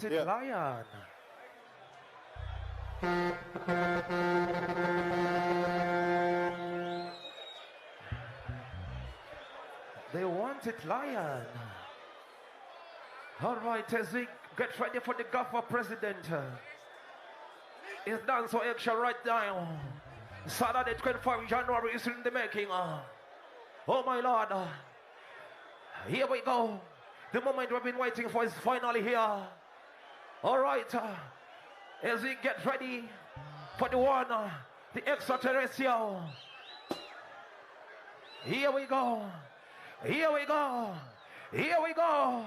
wanted lion. They wanted lion. All right, as we get ready for the Gaffer president. It's done so extra right now. Saturday 25 January is in the making. Oh my Lord. Here we go. The moment we've been waiting for is finally here. All right. As we get ready for the one, the extraterrestrial. Here we go. Here we go. Here we go.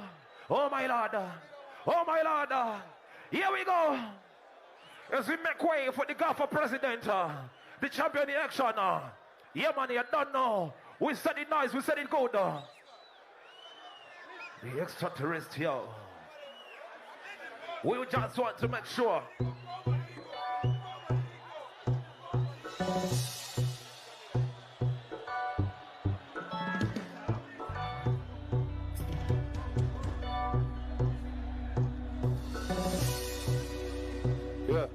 Oh my Lord. Oh my Lord. Here we go. As we make way for the Gaffer president, the champion election. Yeah man, you don't know. We said it nice, we said it good. The extraterrestrial. We just want to make sure. Yeah.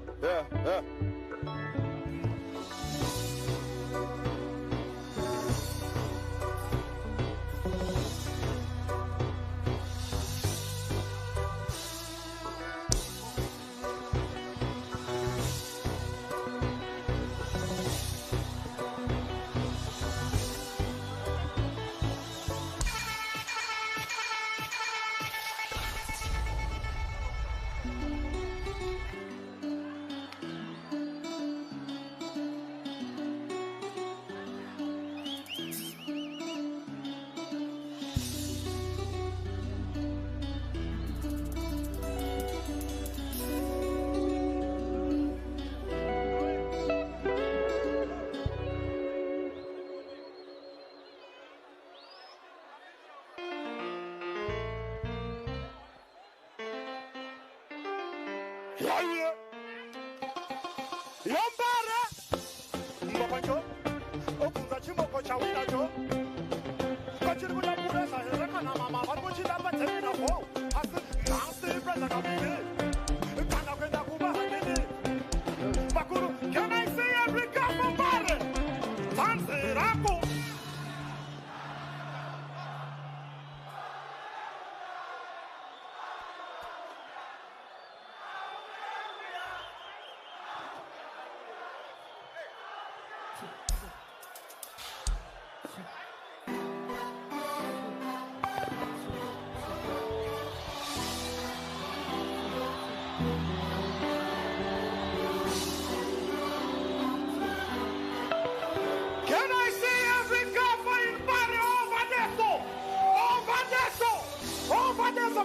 Mbare Mbapancho Okunza chimoko chawina cho Kachiri kuda puresa Hereka na mama Vanguchi dapa temina fo Asi Nansi presa kabini Kana kwenda kuba handini Bakuru Can I see every cup of Mbare Tansi raku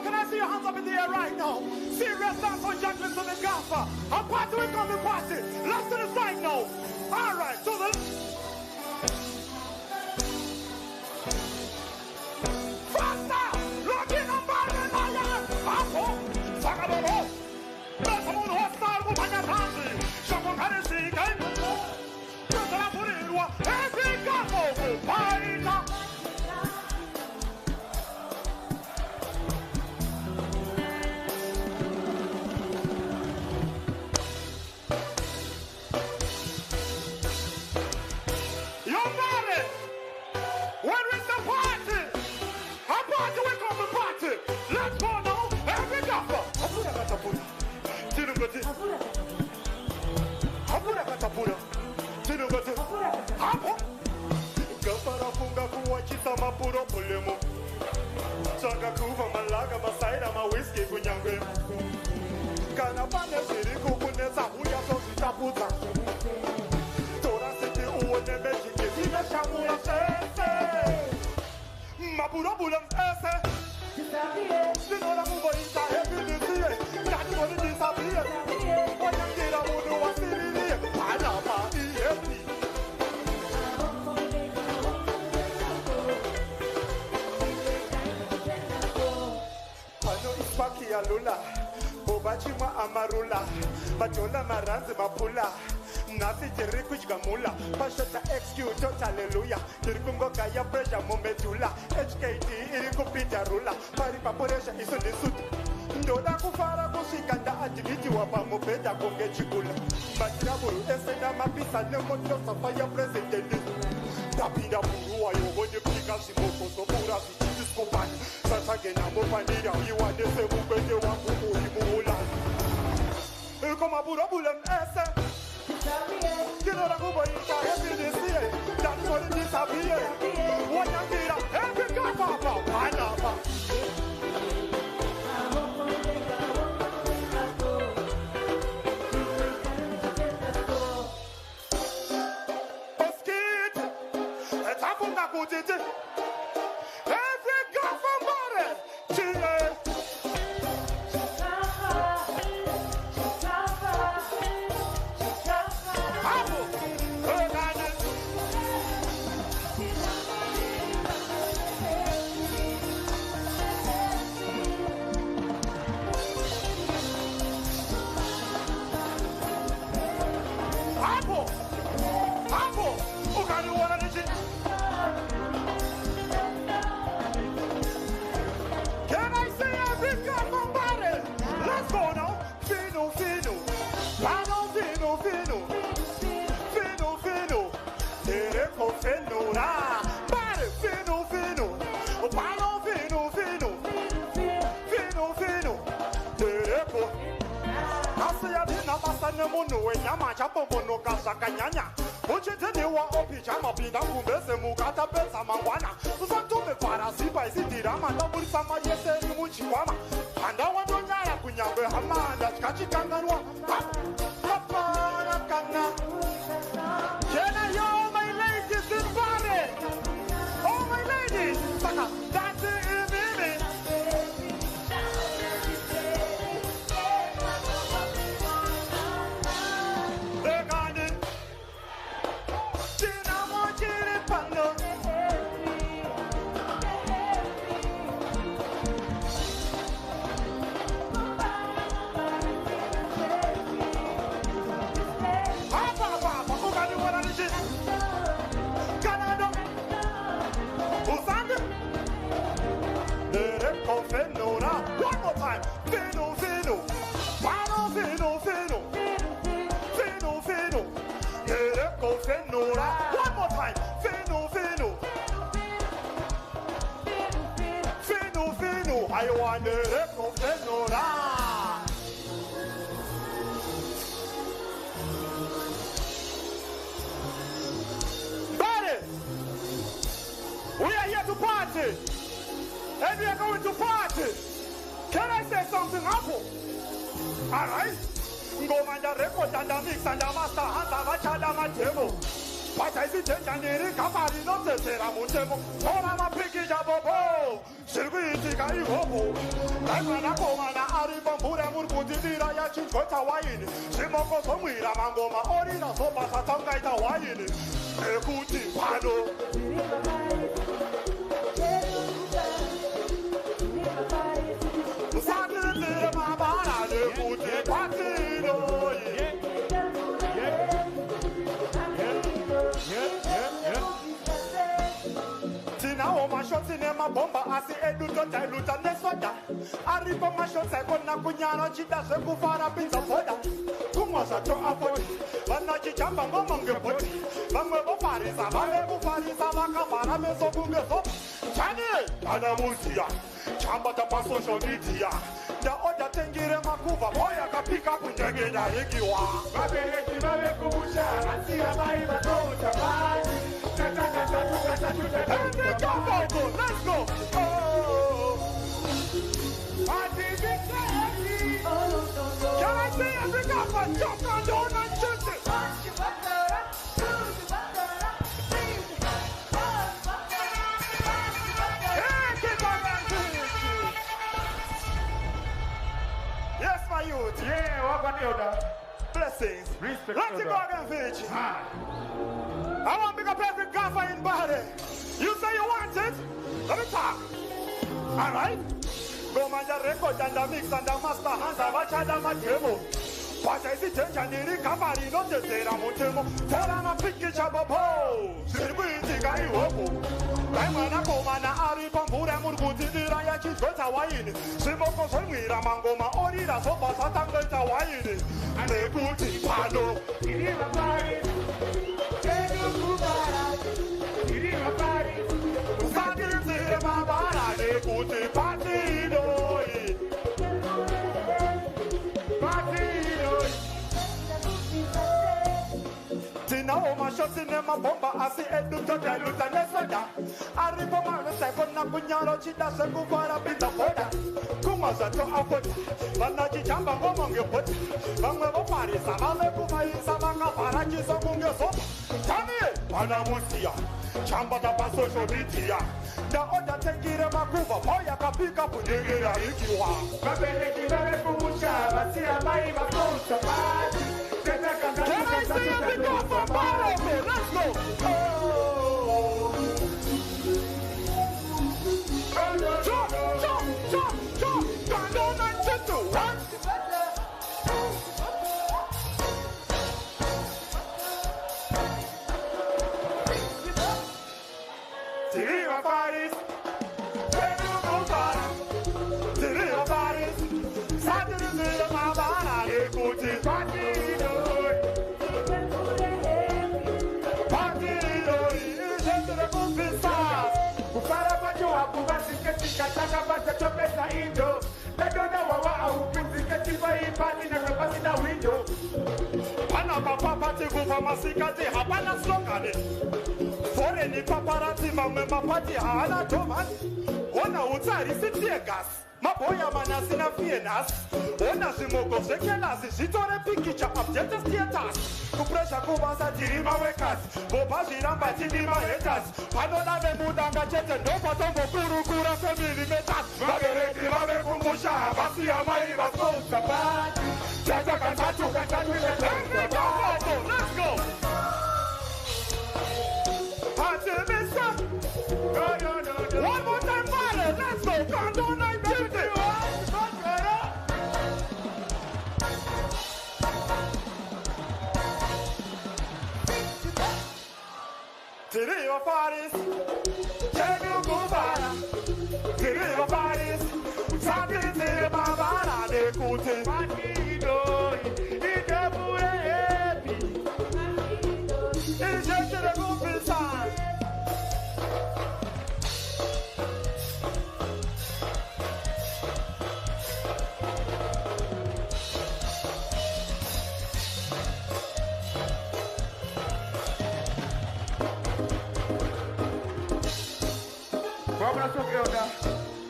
Can I see your hands up in the air right now? Serious dance on junglers to the Gaffer. A party will come to party. Left to the side now. All right, so the... Faster! Look in on Mbare Lion! Apo! Saka Bobo! Besamun hostile Mupanya Tansi! Shakon Handisi! Kaimbo! Betala Purirwa! Every Gaffer! Paita! Let's go now, every Gaffer. Hapura katapura, tinugati. Hapura katapura, tinugati. Hapo. Gafara funga kuwachisa mapuro pulemo. Changa kuva malaga masaira ma whisky kunyangwe. Kana pane ziri kukuneza huya tozitapuza. Tora siti uone meji kizime shamura sese. Mapuro bulam ese. Sinora muboita hepinisie Nani boni disappear Oyangira mudu wa sirilie Panama EFP Pano ispaki ya lula Bobachima amarula Bajola maranzi mapula Nasi jiri kuchgamula Pashota XQ tot hallelujah Jirikungo kaya pressure mometula HKT iri kupita rula Pari paporesha iso nisutu Ndoda kufara kusvika ndaadhimitiwa pamubhedha kunge chikula. Matiraburu ese namapisa nemotosa fire president. Ndapinda muru wayo wonepika zvimoko zopura zvichitiskopani. Satsvage namofanira iwane semukwete wangu uri muulani. Komaburabulem ese. Kinoda kuboita ebidisiye. Ndatisori ndisabiye. Wanyangira ebikapapa panapa. Every girl from Mbare, Mono when Yamacha Pomonoka Sakanyanya. Uchitiniwa Opijama Pida Kumbese Mugata Besa Mawana. Usantome Parasipa Sidirama Double Sama Yese Muchiwama. And I want to Nara Kunyambe Hamanda Kachikanganwa. Hapana Kana. Jenna, yo, my ladies in Mbare. Oh, my ladies. Saka, that's it. One more time. Fino, fino. Pano, fino, fino. Fino, fino. Go fenora. One more time. Fino, fino. Fino, fino. I want the go fenora. Mbare, we are here to party. And we are going to party. Can I say something, Apple? All right? Go man the record and the mix and the master hands of a child of my table. But I see that the Kafari not the Teramutemo. Oh, I'm a picky jabbo. Silvi Tikai Hobo. I'm an Akomana Ariba Muramur Kutira Yachin Kota Wine. Simoko Somira Mangoma Orina Sopa Satangaita Wine. Kuti Pado. Cinema bomba asi eduto diluta nesoda aripo mashosa kona kunyana chida sekufara pizza soda kumwasa to afodi vana chichamba ngoma ngepoti vamwe vofarisa vale kufarisa vakavhara meso kungeso chani ana muziya chamba tapa social media ndaoda tengire makuva boya kapika kunjenge ndarekiwa vabereki vave kumusha asiya mai vatouta bani let's go! Oh! Can I see every gaffer jump on down and shoot it? Yes, my youth. Yeah, what about the other? Blessings. Respect. Let's go again, Fitch. I want to pick up every gaffer in Mbare. You say you want it? Let me talk. All right? Go man the record and the mix and the master hands of a child of my table. Tenja niri kamari no tezera mutemo Tera na piki chabopo Sirbuiti gai wopo Daimana komana ari pambura murguti dira ya chizgota waini Simoko solmira mangoma orira sopa satangota waini Ane kuti pano Iri mapari Edu kubara Iri mapari Usagi zire mabara Ane kuti patidoi Now my shots in my bomba, I see a look at the Lutanesa. I remember the second Napunyaro Chita Saku for a bit of water. Kumasa to a foot, but not Jamba among your foot. Mamma Paris, Samala Kuma, Samanga, Parachi, Samunga soap. Tani, Panamusia, Chamba da Basso Vitia. The other take it of Makuba, Poya Kapika, Pudiga, Ikiwa. Mabelli, Pumusha, Basia, Maiva, Costa, Can I see a big off for Mbare? Let's go! Jump! Don't mention to one! Tiri Paris! Tiri Paris! Saturday, Mabana, Kuti, Paparazzi kuvamasikazi hapana slogani Foreni paparazzi mamema pati hana toman Ona utari sitiegas Maboya manasina fienas Ona simoko sekelasi Sitore pikicha abjeta stietas Kupresha kubasa tirima wekas Boba jiramba tidima hetas Panola memudanga chete Nopa tombo kuru kura femili metas Magereki mame kumbusha Basi amai vaskosa pati Jaja kantatu let's go! Party mister! One more time, Mbare! Let's go! Come on, night beauty! Tiri Paris! Chegu Kubara! Tiri Paris! Saki Tiri Babara! Nekute!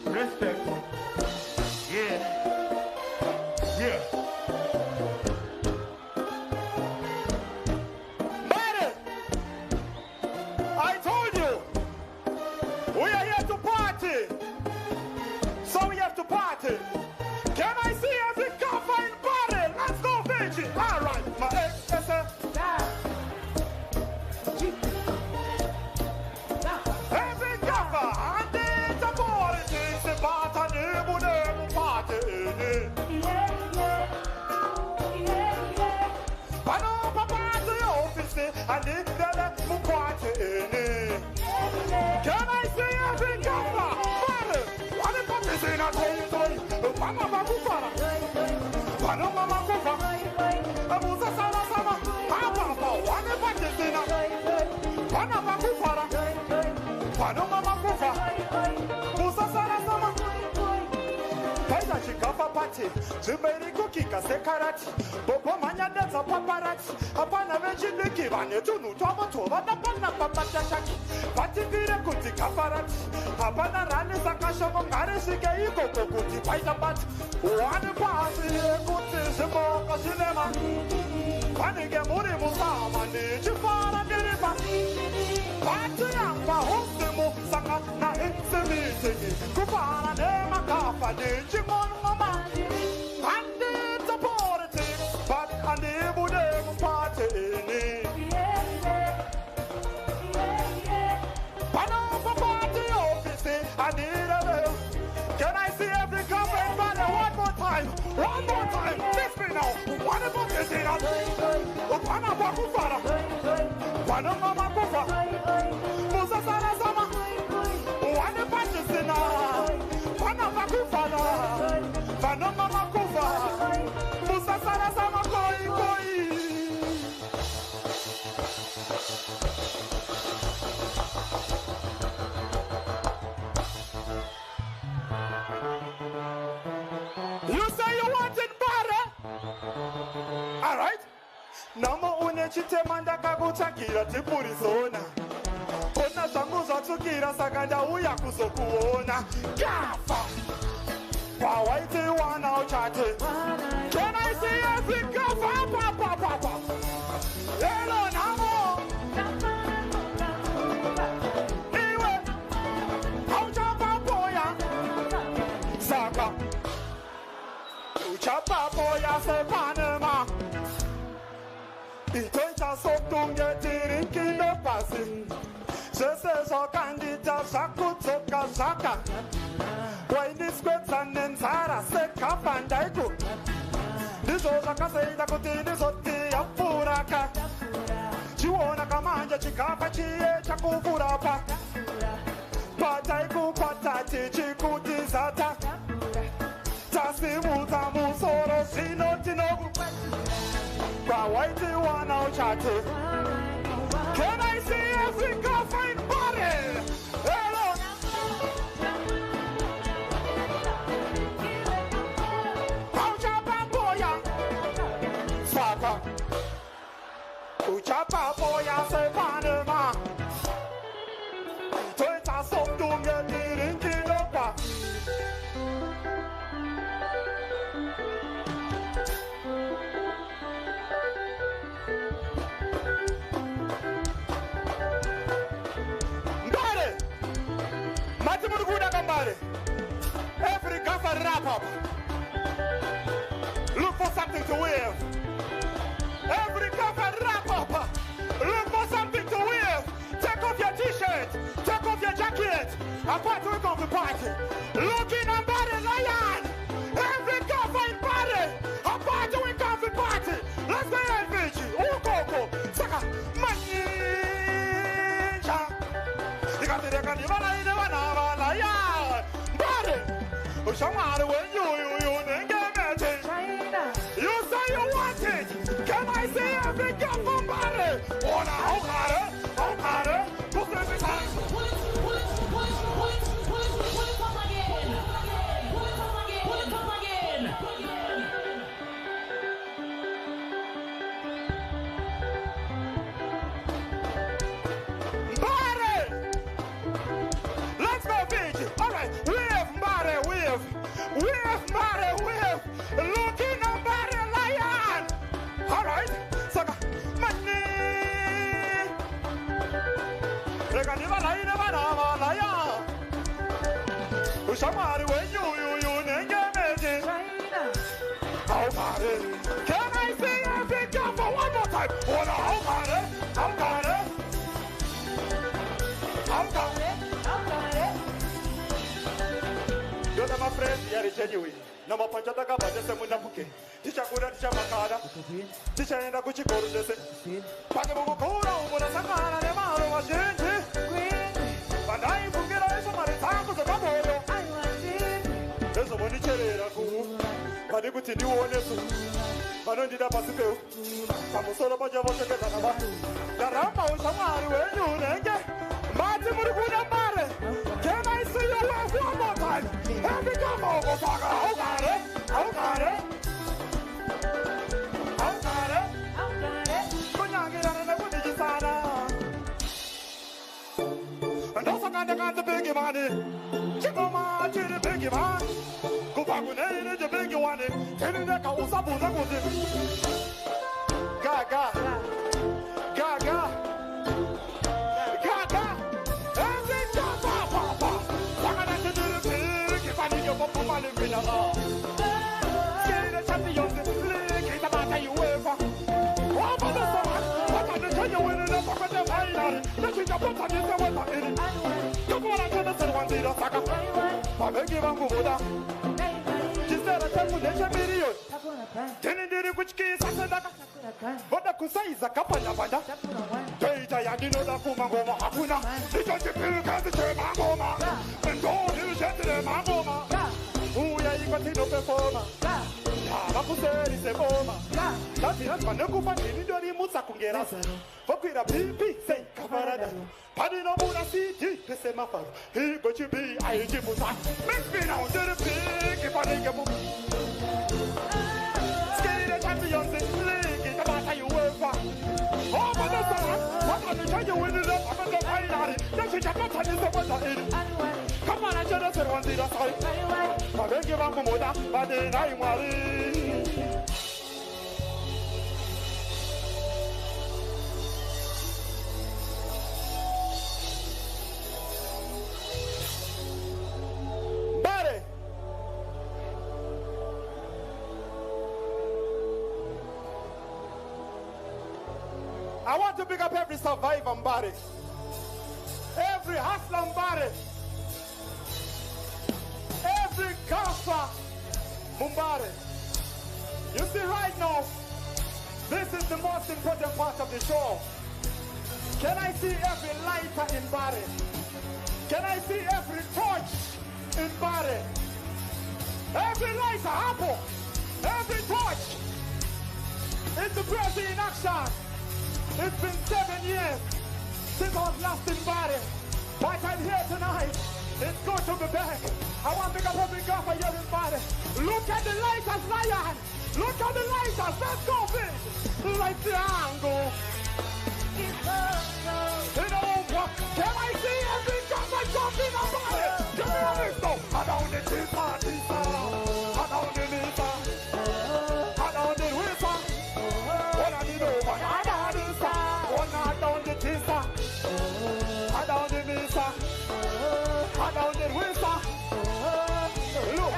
Respect. Yeah. Mbare! I told you! We are here to party! So we have to party! Can I see every gaffer in Mbare? Let's go, Vinci! Alright, my ex-SF! Every gaffer! Can I see every gaffer? What if I'm missing a toy? Mama Bakufara. Mama Bakufa. Abusa Sama Sama. Papa, what if I'm missing a Mama Bakufara. Mama Bakufa. Abusa Sama Sama. Paisa Chikafa Party. Zuberi Kukika Sekarati. Bobo Manyanza Paparazzi. Apana Vejiniki Vanetunu Tomatova. Napana Papachaki. Pativire Kuti Kafarati. Apana Rani Sakashamo Marisika Iko Kuti Pajabhuna. One party Kuti Simoko Cinema. Panige Muri Musama Nijifara Diripa. Party Yangwa Hosimo Saka Na Insemiti. Kupara Nema Kafa Nijimon Mama. Handitengese politics, but handitengese party Panama party office, handitengese. Can I see every comment banner one more time? One more time. 6 minutes. now. One of them is in us. One of them is Fara. One of them is Fara. Musa Sara Sama. One of them is in us. One of them is Fara. One of them is Fara. Musa Sara Sama. You say you want it Mbare? All right. Nama unechitema ndakakutsvagira tipurizona. Ona zvangu zvatsukira saka ndauya kuzokuona. Gafa. Pawaiti wana uchate. Can I see every gafa? Papa. Hello Namo. Iwe. Auchapa boya. Saka. Uchapa boya se Panama. Itoita sotunge tiri kilo pasi. Jese so kandida shakutsoka shaka. Waini skwetsa nenzara se kapandaiku. Ndizo zvakaseita kuti ndizoti yapuraka. Chiona kamanja chikapa chiye chakufurapa. Pataiku patati chikuti zata. Tasimuta musoro sinotinogu. Pawaiti wana uchate. Can I see every gafa in Mbare? Hello. Uchapa boya. Saka. Uchapa boya se Panama. Toita soktunge tirinkinopa. Every gafa wrap up. Look for something to wear. Every gafa wrap up. Look for something to wear. Take off your t-shirt. Take off your jacket. Apart we come to party. Look in Mbare lion. Every gafa in Mbare. Apart we come to party. Let's go LVG. Ukoko. Saka. Maninja. You got the record. You want to Somebody when you say you want it. Can I see every girl from Mbare? Oh, now, put it in time. Pull it up again. Mbare! Let's go, Fiji. All right, we have Mbare, we have Mbare, looking at Mbare lion. All right, Saka, money. They can never lie, never lion. Somebody when you engage. How Mbare? Can I see every girl for one more time? Oh no, how Mbare? You're my friend, you're genuine. No more Pajabhuna, but just a Munapuke. Teacher could have Chamakada. Teacher and a Gucci Goro. Pajabhuna, what a Samana, and Maro was changing. But I forget somebody time for the Babo. There's a money cherry, but they put in new owners. But don't did a Basuko. Pamosola Pajabhuna, the Rama was somebody when you get Martin Mbare. Can I see you one more time? Every time over, Saka. How got it? And also got the big money. Chikoma, the big man. Go back with the big one. Tell the Kausabu. Gaga. Every time, Papa. Ndendri kuchikisa sendaka. Voda kusaiza kapanda panda. Teita yandinoda kumangoma hakuna. Ndichotipilika zichema ngoma. Ndoni ushetire mangoma. Uya ikotino performa. Vakuseri seboma. Lati hamba nekupa ndini musa kungera. Vokwira pipi sei kamarada. Padino muna CD pese mafaro. He got you be I jibusa. Make me now to the big if I think of Skate champions in league. Come on, you work for. Oh, but that's all. What are you trying to win it up? I'm going to find out. That's what you're not telling someone. Come on, I just said one thing. That's all. I don't give up more, but then I worry. I want to pick up every survivor Mbare, every hustler Mbare, every gaffer Mbare. You see right now, this is the most important part of the show. Can I see every lighter in Mbare? Can I see every torch in Mbare? Every lighter, apple, every torch. It's the present in action. It's been 7 years since I was last in Mbare, but I'm here tonight. It's good to be back. I want to pick up every girl for you in Mbare. Look at the lighters, Lion. Look at the lighters. Let's go, big. Like the angle. Inoumbwa. Can I see every girl for jumping in Mbare? Give me a mix now. I don't need this party. I don't need this. I don't need whistle. What I need over. I don't need this. I don't need this. I don't need whistle. Look.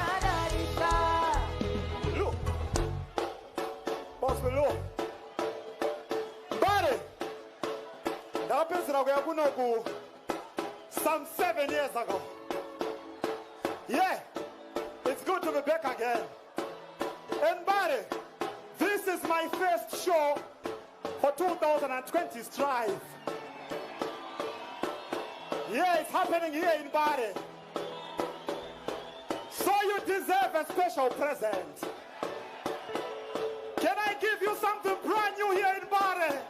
Look. Boss below. Mbare. That happens in some 7 years ago. Yeah. It's good to be back again. And Mbare, this is my first show for 2020 Strive. Yeah, it's happening here in Mbare. So you deserve a special present. Can I give you something brand new here in Mbare?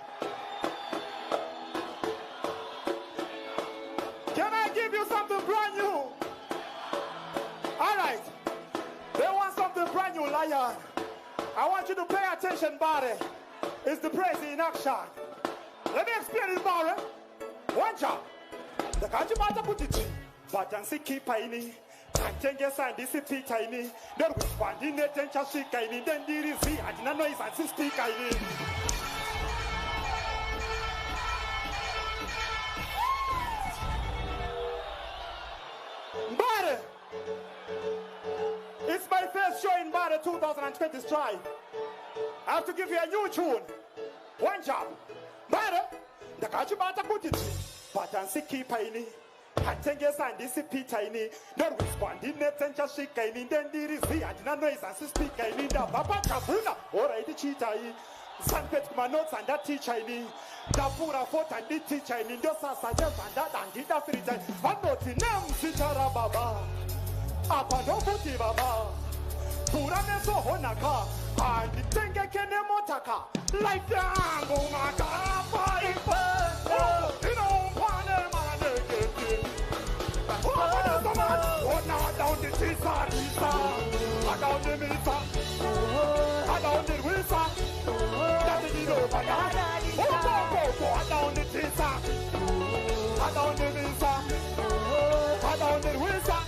Can I give you something brand new? All right. They want something brand new, Lion. I want you to pay attention, Mbare. It's the praise in action. Let me explain it, Mbare. One job. Ndakachibata kuti chiitai. Handitengese handisi chiitai. Ndorwiswa handinete chasvika. Ndendri handna noise handisi speaker. Mbare. It's my first show in Mbare 2020 Strive. I have to give you a new tune. One job. Mbare. Ndakachibata kuti chiitai. Handitengese handisi chiitai. Ndorwiswa handinete chasvika. Ndendri handna noise handisi speaker. Ndabva pajabhuna horait chiitai. Sanpet kumanotes handaticha. Ndapura fota handiticha. Ndosasa nezandada handida frita. Vanoti nemzita rababa. Apa ndokuti baba. Pura mesohonaka. Handitengeke nemota. Like the yangu, magafa, iphoto. Inoumbwa nema negete. Oh, now down the tisa. I down the misa. I down the wisa. That's the over. Oh, I down the tisa. I down the misa. I down the wisa.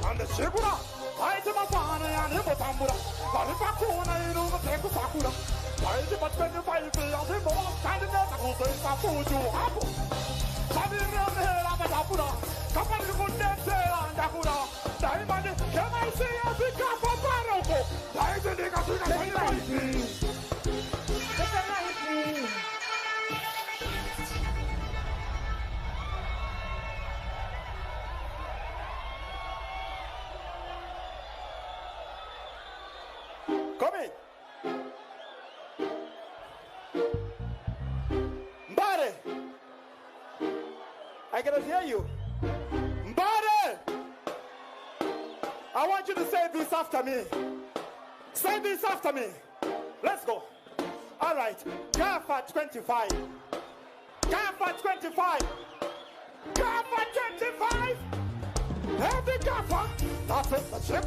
And the Shibura, I to my father and him Tambura, but if I call I know the take of Sakura, I did but 25 years of more kind of who says I food you apple. Something around the head of a Tapura, come on, you could then say on Dakura, Diamond, can I see a big cup of Baroko? Why is the nigga to the I cannot hear you. Mbare! I want you to say this after me. Say this after me. Let's go. All right. Gafa 25. Gafa 25. Gafa 25. Every gafa. That's it. That's it.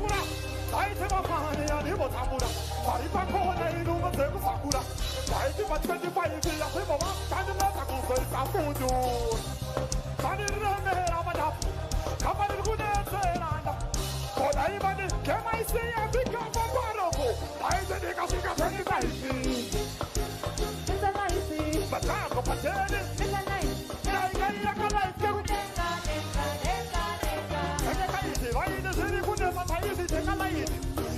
Taite mafani ya nibo tambura. Paripa kona inuma zeko sakura. Taite ma 25 ya sebo ma. Tande mata kuso isafudu. Tande rene ramada. Kapani kude seranda. Koda ibani kema isi ya bika baroko. Taite dika sika 25. It's a nice. Batako patene. It's a nice. Naiga ya kalai keku. Why is the city good as I use it? Take a light.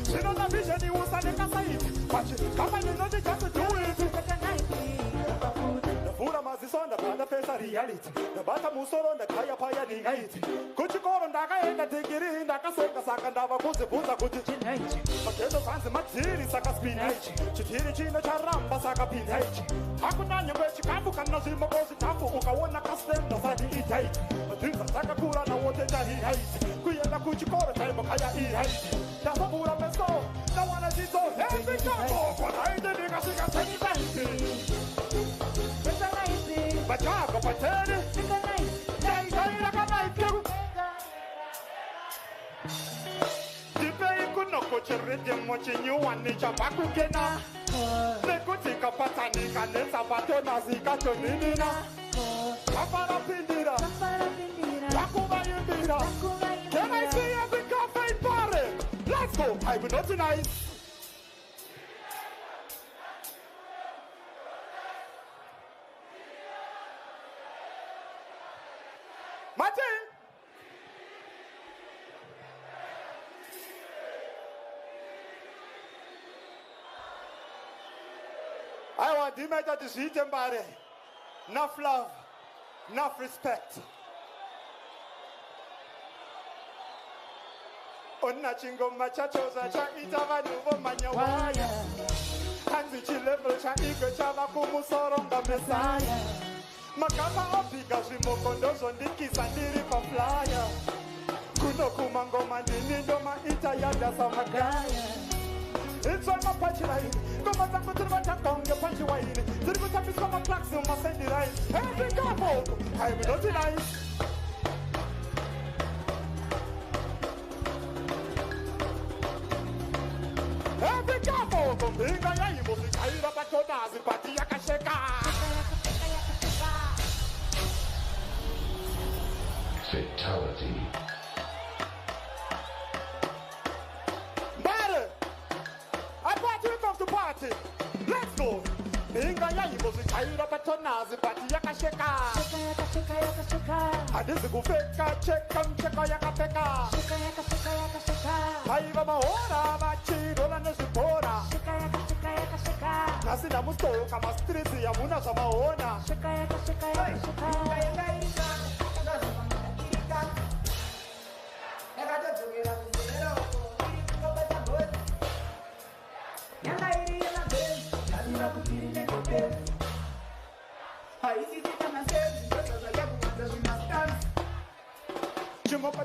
She don't have vision, you was a site. But come on, you know they just do it. The food of is on the Panda face of reality. The Bata Musoro on the Kaya Paya Night. Could you call on Daga and take it in Ndakachibata Saka Ndabva Kuti Potato fans and Matiri Saka spinach. Chitiri China Charamba Saka pinach. Hakunanya Chikabu Kanazima goes to Tafu Ukawana Castem, the Sadi Itai. But things are Saka Kura and what they hate. Kuyana Kuchikora time of Kaya Ihai. That's a Pura Meso. No one has it all. Every couple, but I didn't ask you. But I go for 30. Watching you one nature back again. They could take a patani and then Sabatona Zika to Nina. Kapara Pindira. Takuma Yundira. Can I see every cafe party? Let's go. I will not deny. Martin! I want the matter to see Mbare. Enough love, enough respect. Onna chingo machachoza cha itavanuvo manyawaya. Hanzi chilevel cha iko chava kumusoronga mesaya. Magafa opiga shimokondozo ndikisa ndiri pa flyer. Kuno kumangoma nini ndoma itayada sa magaya. It's on my punchline. Come on, I'm going to your punchline. Did you have some plaques on my sandy line? Every couple, I will not deny. Every couple, from being a young, was a child of a tonazi, but the Yakasheka. Fatality. Party. Let's go. Inga ya ibo zikaira patonazi pati yakasheka. Hadizi kufeka cheka mcheka yakapeka. Haiva maora machido na nesipora. Nasi na mustoka mastrizi ya muna za maona.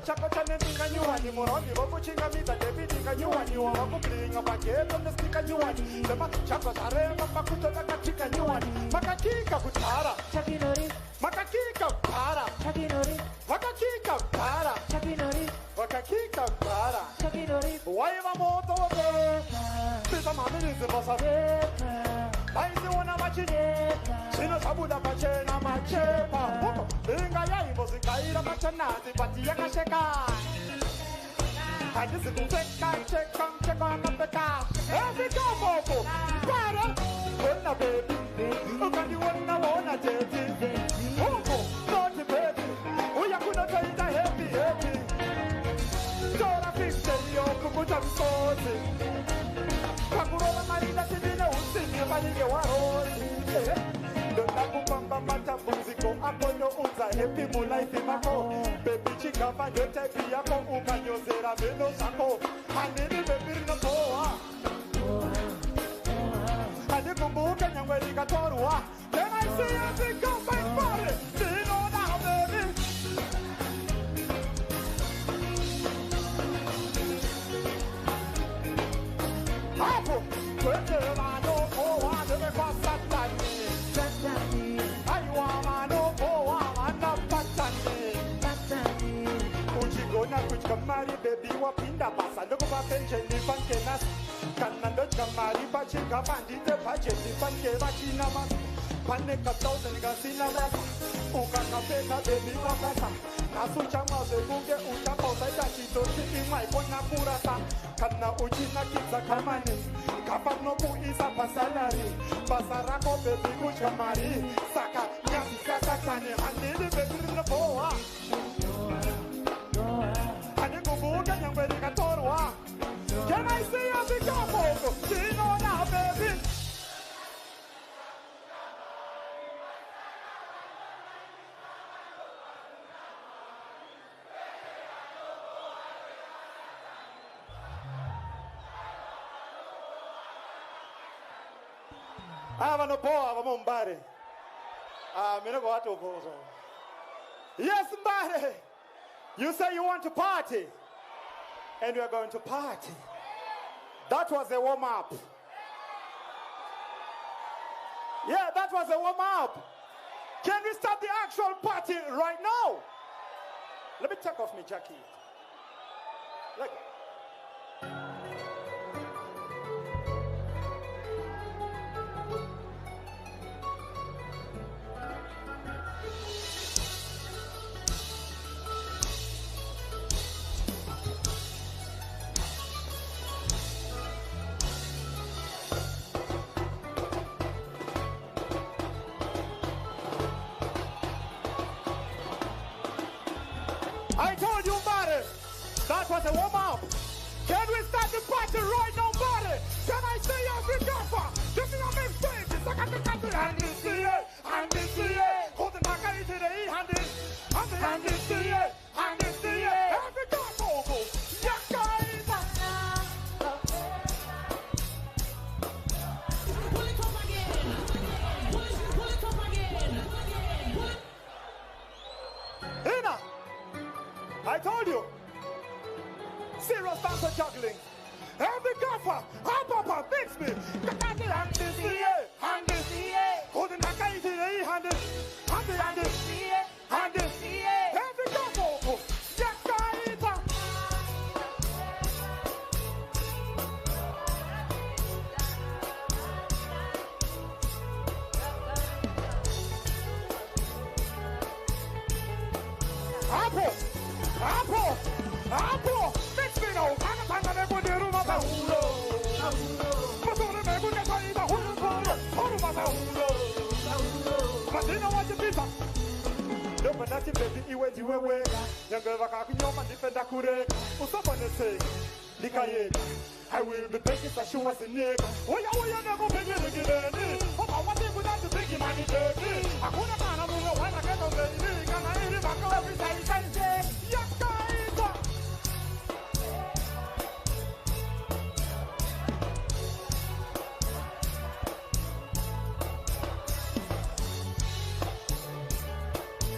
Chako chane ninga nyuani moroni Bobo chinga mita David ninga nyuani Wako blinga paketo nestika nyuani Sema chako sarema pakuto nakachika nyuani Makakika kutara Chakinori Makakika kutara Chakinori Makakika kutara Chakinori Makakika kutara Chakinori Waiva moto wabe Pisa maminizi basa Aisi wana machini Sino sabuda pachena machepa Inga ya ibo zikaira pachanazi Pati ya kasheka Handisi kufeka cheka mcheka wakapeka Every couple Mbare Wona baby Ukandi wona tete Oko Naughty baby Uya kuna taita happy Tora fixe yo kukuta msozi Kakurola marina tidine usini Malige waroli Donda kupamba mata muziko Akono unza happy mulaifi mako Baby chikapa yote piyako Ukanyozera veno sako Hanini baby rina toa Hani kumbuke nyangwe lika torua Can I see every couple Mbare? chika bandite bajeti panke vachina masa paneka 1000 gasina masa ukakapeka bebi wakasa nasucha mwaze kunge utapauza itachitoti imai kona kurasa kana uchina kiza kamani kapano kuisa pasalari pasarako bebi kuchamari saka nyasi sasa kane handili bebi rinaboa anikubuga nyamberi katorwa. Can I see you big up? Do you know now, baby? I have no power of Mbare. I'm going to go to Bozo. Yes, Mbare. You say you want to party. And we are going to party. That was a warm-up. Yeah, that was a warm-up. Can we start the actual party right now? Let me take off my jacket. Look. I told you, Mbare, that was a warm-up. Can we start the party right now, Mbare? Can I see every gaffer? Give me a big stage. Saka the country, handisi, hold the naka tiri, handisi, every gaffer, yakaita. Pull it up again. Pull it up again. Ina, I told you. Serious dancer juggling. Every gaffer, up, mix me. Handisi, hold the naka tiri, handisi, every gaffer, yakaita. Apple, mix me now. Panga me put the room up a hulo. Masore me put the side a hulu masa hulo. But you know what you pizza? Don't be nasty baby, iwe. Young girl vaka kunyoma defenda kure. Usopa ne say, likaye. I will be patient for sure as a nigga. Oh yeah, never be again. Oh, I want to go down to big money, baby. I couldn't find a move when I get on the league. And I hear it back every time you say, yakaita.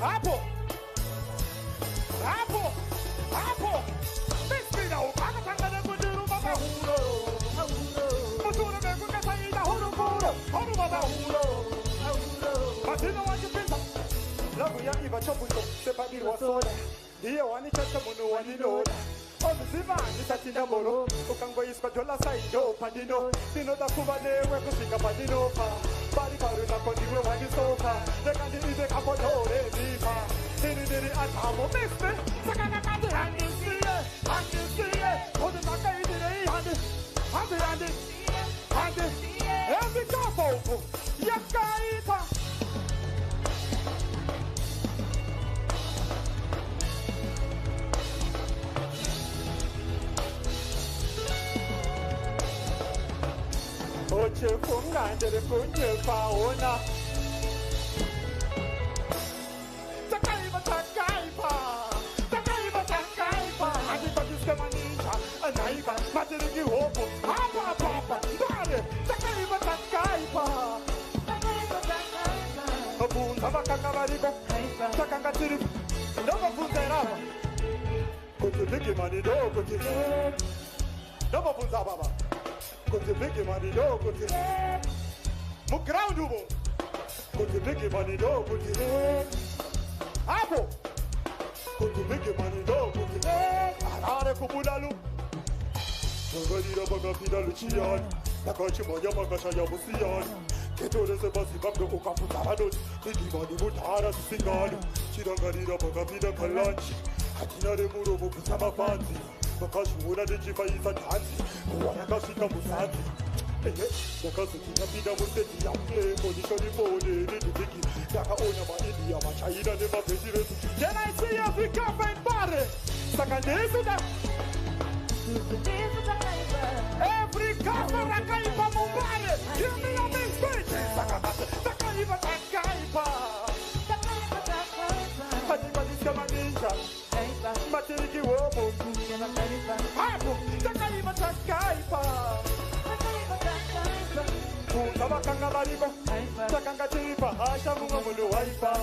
Apple. Mix me now. Panga me put the room up a hulo. Masore me put the side a hulu masa hulo. But you know what you pizza? Love ya iba choputo, sepa di wasoda. Diye wani chata munu wani noda. Ozu ziva ni satinda moro. Ukangwa iska jola saido pandino. Dino da kuba newe kusika pandino pa. Bari paru na kondiwe wani sofa. Dekandi ibe kapotore nipa. Diri atamo mix me. Saka na kandi handisi. Hold the naka tiri, handisi. Every couple, yakaita. Oche fungandere kunye paona. Takaiba. Handipakisema ninja, anaiba, matiriki hopo. Papa, Mbare, takaiba. Obunza bakakabariko, takanga tiri. Ndogo bunza eraba. Kuti bigi mani do, kuti. Ndogo bunza baba. Kuti bigi mani do, kuti. Mu ground ubo. Kuti bigi mani do, kuti. Apo. Kuti bigi mani do, kuti. Arare kubudalu. Ngogadira bagafidalu chiyani. Ndakachibata magashaya musiyani. Ketore sebasi babdo ukafuta vanoti. Nigivani mutara sisingani. Chirangarira pakapinda kalanchi. Hatina remuromo kusama fanzi. Vakazviona ndichifaisa dhanzi. Kuwana kasvika musanzi. Ndakazotinapinda mustadium konishonifone nedhivhiki. Ndakaona maindia machaina nemabhetiresi. Can I see every kafa in Mbare? Saka ndezida. Every kafa rakaipa muMbare. Give me a big speech. Takaipa takaipa. Hadimadisya maninja. Matiriki womo. Hapo takaipa takaipa. Tabakanga bariba. Takanga tiripa. Hasha munga mulu waipa.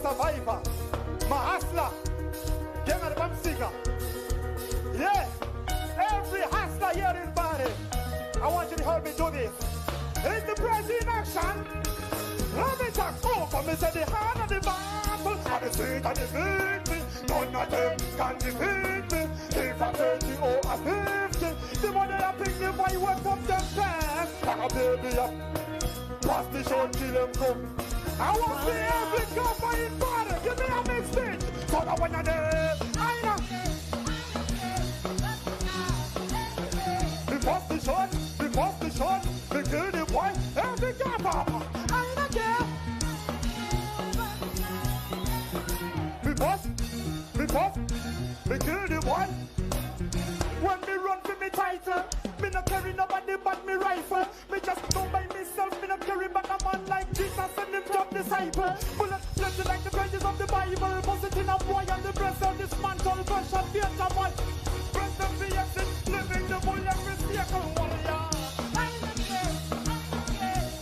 Survivor, my hustler, yeah, every hustler here in Mbare, I want you to help me do this. Is the praise in action? Let me talk over me, say the hand of the battle, and the sweet and the victory. None of them can defeat me. If I'm 30 or I'm 50, the money I pick me by work up them fast. Like a baby up, pass the shot till them come. I want to see every kafa in Mbare. Give me a big speech. So that when you're there, I know. We pass the shot, we kill the boy. Every kafa, I don't care. We kill the boy. When me run for me title, me not carry nobody but me rifle. Me just know by myself, me not carry but a man like Jesus and him drop disciple. Bullet plenty like the pages of the Bible. Bust it in a boy and the breast of this mantle. Brush up the other boy. Breast of the exit, living the bull every circle warrior.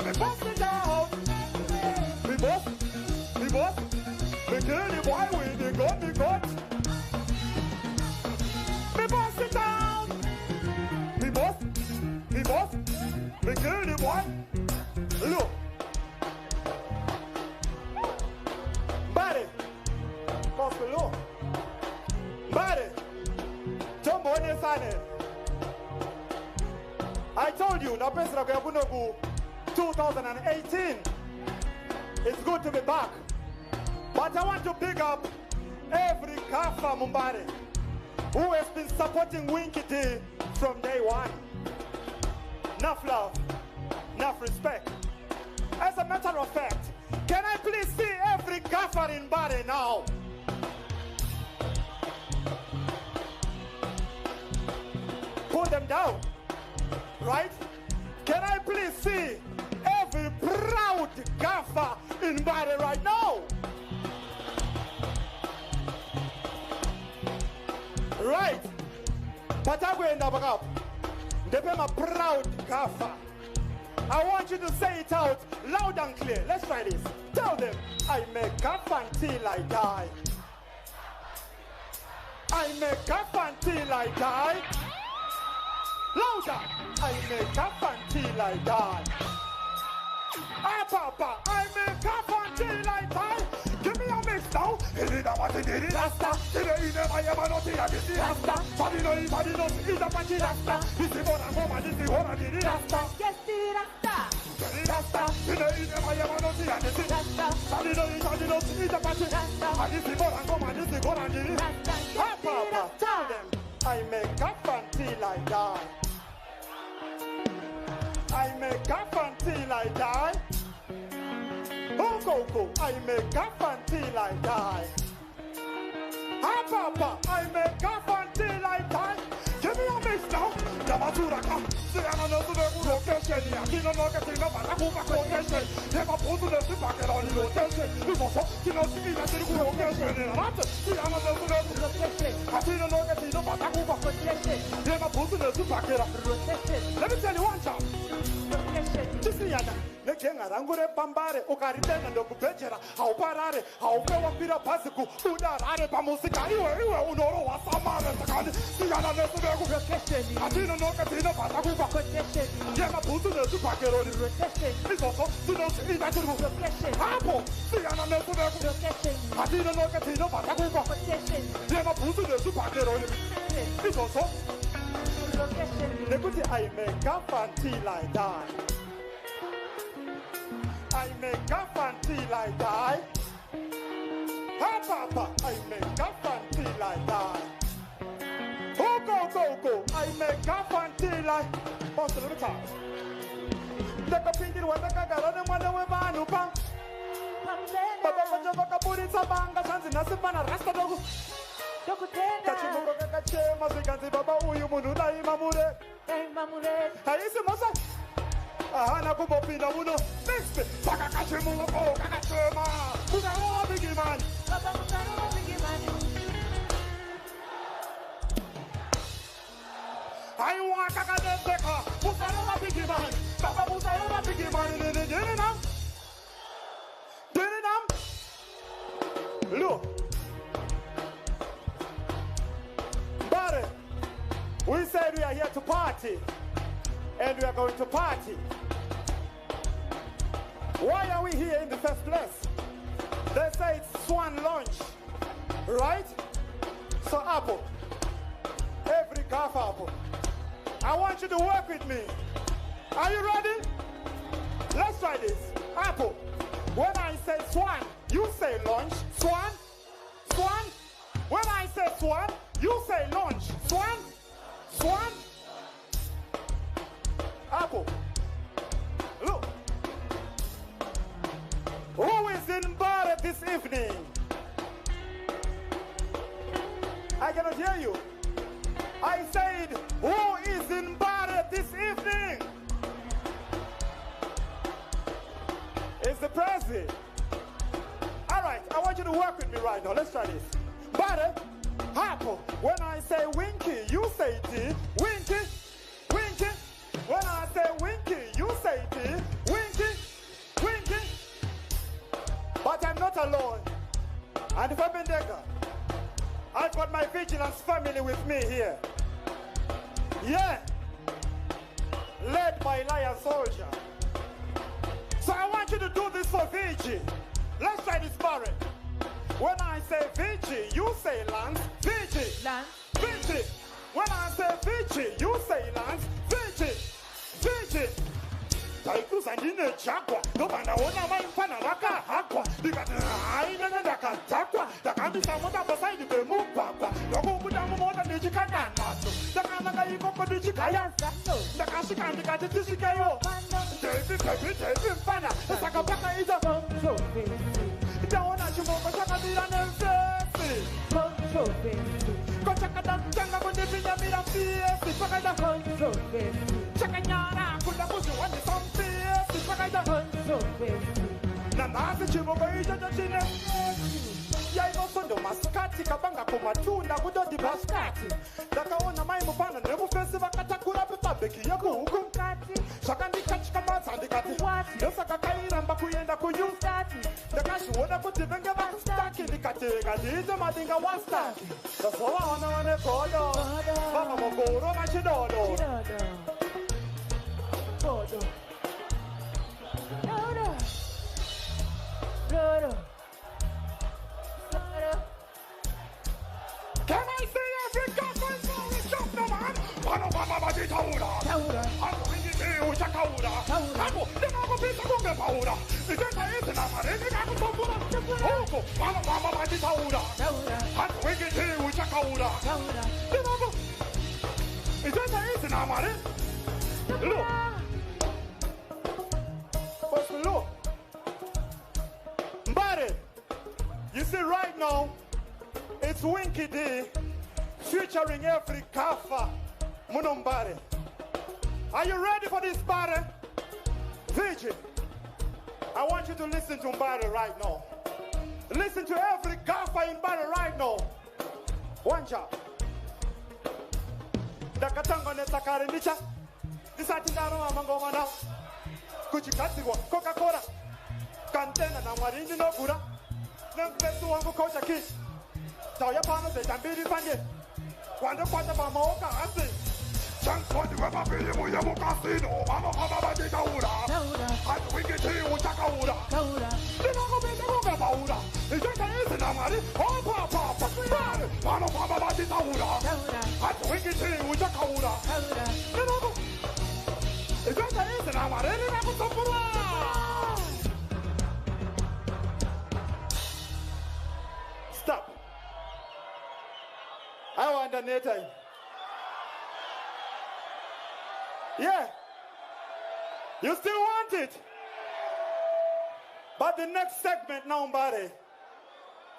Me bust it down. Me bust. Me kill the boy with the gun. Me bust it down. Me bust. Me kill the boy. Look. Mbare. Bust below. Mbare. Jumbo on your side. I told you, now President Gabunogu 2018. It's good to be back. But I want to pick up every kafa Mbare who has been supporting Winky P from day one. Enough love, enough respect. As a matter of fact, can I please see every gaffer in Mbare now? Put them down, right? Can I please see every proud gaffer in Mbare right now? Right. Patagwe and Ndabva. They're my proud gaffer. I want you to say it out loud and clear. Let's try this. Tell them, I make gaffer until I die. I make gaffer until I die. Louder. I make gaffer until I die. Ah, Papa, I make gaffer until I die. Give me a mix now. Rasta. Papa, tell them I make gaffer until I die. I make gaffer until I die. Go, I make gaffer until I die. Ah, Papa, I make gaffer until I die. Give me a mix now. Yamatura come. See, I'm another location. You know, getting up and I'm location. Never put to the bucket on the location. You know, you know, see that the location. See, I'm another location. I see the location of a location. Never put to the bucket on the location. Let me tell you one time. siyana negenga rangu repambare ukaritenga ndokubhejera hauparare haupewakwira bhazi kubudarare pamusika iwe unorohwa samare sakani siyana nesu veku hatinonoka tinobhata kupa yemabhutsu nezvibhakeroni izvozvo tinozviita tiriku hapo siyana nesu veku hatinonoka tinobhata kupa yemabhutsu nezvibhakeroni izvozvo nekuti I make up until I die. I make up until I die. Ha papa, I make up until I die. Oh go. I make up until I. Boss, let me talk. Ndakapindirwa ndakagara nemwana wevanhu pa. Baba vachava kaburitsa banga zvanzi nhasi pana rasta dogu. Kachimuko kakachema zvikanzi baba uyu munhu dai mamure. Haisi mosa. Ahana kumbopinda muno. Next, saka kachimuko kakachema. Musarowa bigimani. Baba musarowa bigimani. Aiwa kakadeteka. Musarowa bigimani. Baba musarowa bigimani. Dirinam. Look. Mbare, we said we are here to party, and we are going to party. Why are we here in the first place? They say it's Swan launch, right? So Apple, every calf Apple, I want you to work with me. Are you ready? Let's try this. Apple, when I say Swan, you say launch. Swan. When I say Swan, you say launch. Swan. Apple. Look. Who is in Mbare this evening? I cannot hear you. I said, who is in Mbare this evening? It's the president. All right, I want you to work with me right now. Let's try this. Mbare. Apple. When I say Winky, you say T. Winky. When I say Winky, you say T. Winky. But I'm not alone. And if I'm I've got my vigilance family with me here. Yeah. Led by Lion Soldier. So I want you to do this for Vigi. Let's try this, Mbare. When I say Vigi, you say Lance. Vigi. When I say Vigi, you say Lance. Vigi. Taikuza ndine chakwa. Nobanda ona maimfana waka hakwa. Dikati haina ndakatakwa. Dakambisa mota basaidi bemupakwa. Dokubuda mumota ndichikana nato. Dakanaka ikoko ndichikaya sato. Dakashika ndikati tishikayo. Tevi mfana. Saka baka iza. Daona chimoko chakabira nemfesi. Kochakadamchanga kundipinya mira fiesi. Pakada chakanyara kunda kuziwani somfiesi. Pakada nanasi chimoko icho chachine. Yainosondo maskati kabanga kumatunda kudodi baskati. Dakaona maimupana nemufesi vakatakura pepabeki yebuhuku mkati. Zvakandikachika mazandikati. Ndosaka kairamba kuenda kuyustati. Ndakazviona kuti venge vastaki. Ndikateka ndiite madinga wastaki. Ndazovaona vane godo. Vava mogoro vachidodo. Can I see every government for shop no man? Mama baji taura. Ako inii uchakaura. Ako ninago pisa kumbe paura. Niteta isi na mare ninago topura. Oko mama baji taura. Ako inii uchakaura. Ninago. Niteta isi na mare. Look. What's the look? Mbare. You see right now, it's Winky D featuring every kafa muno Mbare. Are you ready for this, Mbare? Vigi, I want you to listen to Mbare right now. Listen to every kafa in Mbare right now. One job. Ndakatanga netakare ndicha. Disati ndaro amangoma now. kuchigadzirwa Coca-Cola kantena namwari ndinogura nemupesi wangu kocha kish tauya pano zeta mbiri pande wandokwata pamaoka hasi Chankoni wemabili muye mukasino Amafama badikaura Hati wingiti uchakaura Ndinakubinde kukabaura Ijeka isi namari Opa papa Bari Amafama badikaura Hati wingiti uchakaura Ndinaku Ijeka isi namari Ndinakusopura Stop. I want Handinete. Yeah. You still want it? But the next segment now, Mbare,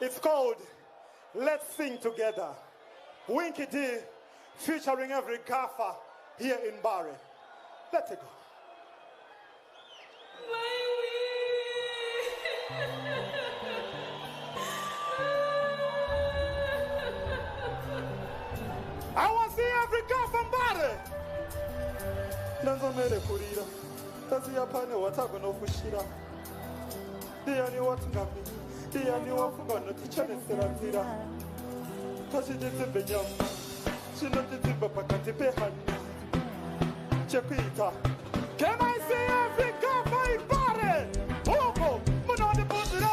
it's called Let's Sing Together. Winky P featuring every gaffer here in Mbare. Let it go. I want to see every gaffer Mbare. Ndanzomere kurira taziyapane watagonofushira ndiyani watungami ndiyani wafunga notichanesera nzira tashiditsimbe nyama chinotitsimba pakati pehanya chekuita. Can I see every gaffer in Mbare? Uko munondibuzire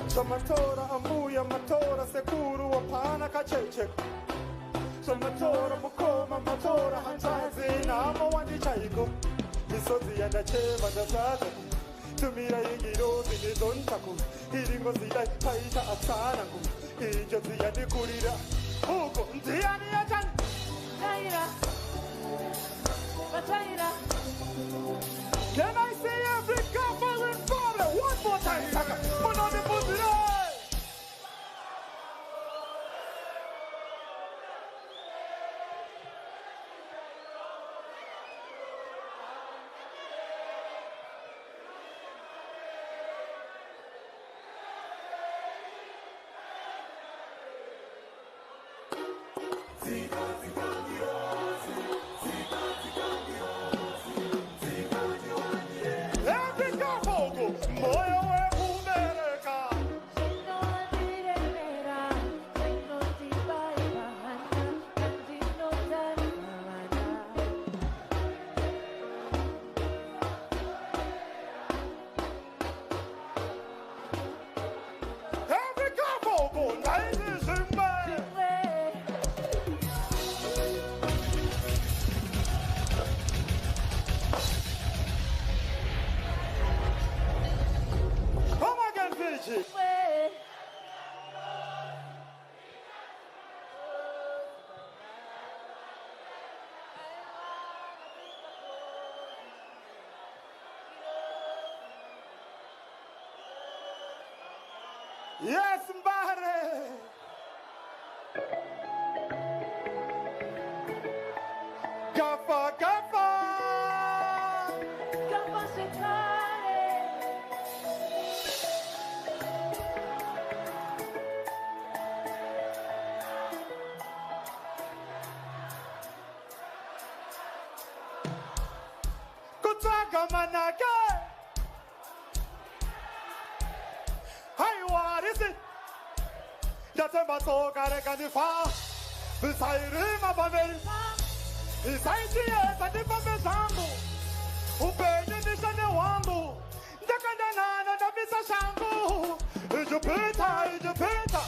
Samatora ambuya matora sekuru wapana kacheche Samatora mukoma matora hanzazi nama wandi chaiko Isozi yandacheva ndazaza Tumira ingirozi nizontaku Iringo zidai paita atsanangu Injozi yandikurira Uko ndiyani yachani Taira Bataira Can I see every gaffer in Mbare one more time? Saka munondibuzire Yes, Mbare! Gaffa, gaffa! Gaffa sekare! Kutsaga manake! What is it? That's a basso caracanifa. Beside my family. Beside the earth and the Babesambo. Who paid the Sunday Wambo. The Canana, the Visa Shambo. It's a pita, it's a pita.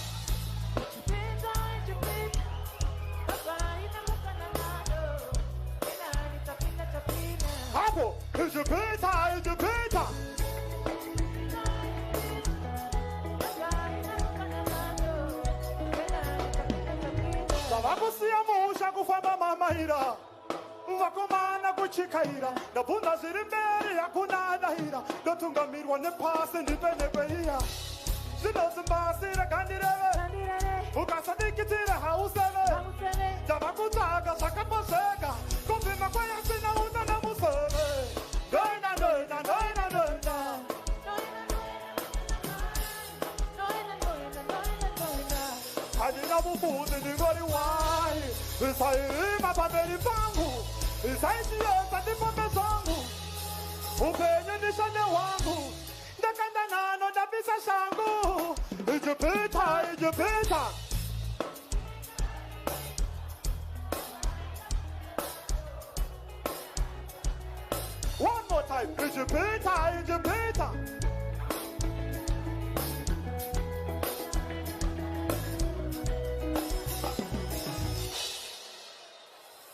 Apple, it's a pita, it's a pita. Vakusiyamusha kufamba mamaira vakomana kuchikaira ndabvunza zviri mberi hakuna adaira ndotungamirwa nepasi ndipenekweia zvinozimbasire gandireve ukasadikitire hauseve ndava kutsvaga zvakapozveka ubuze ndingori why isayima pamberi pangu isayisiyenza ndipombe zangu upenye nishane wangu ndakanda nano ndabisa shangu ijipita one more time ijipita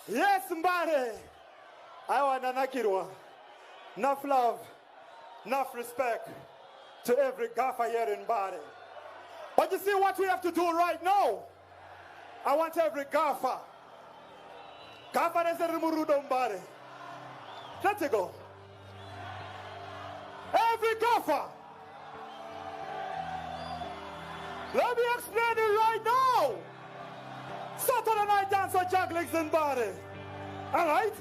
yes Mbare I want nakirwa enough love enough respect to every gaffer here in Mbare. But you see what we have to do right now? I want every gaffer is a rimurudo Mbare. Let it go. Every gaffer. Let me explain it right now. Saturday night dance for jugglings in Mbare. All right?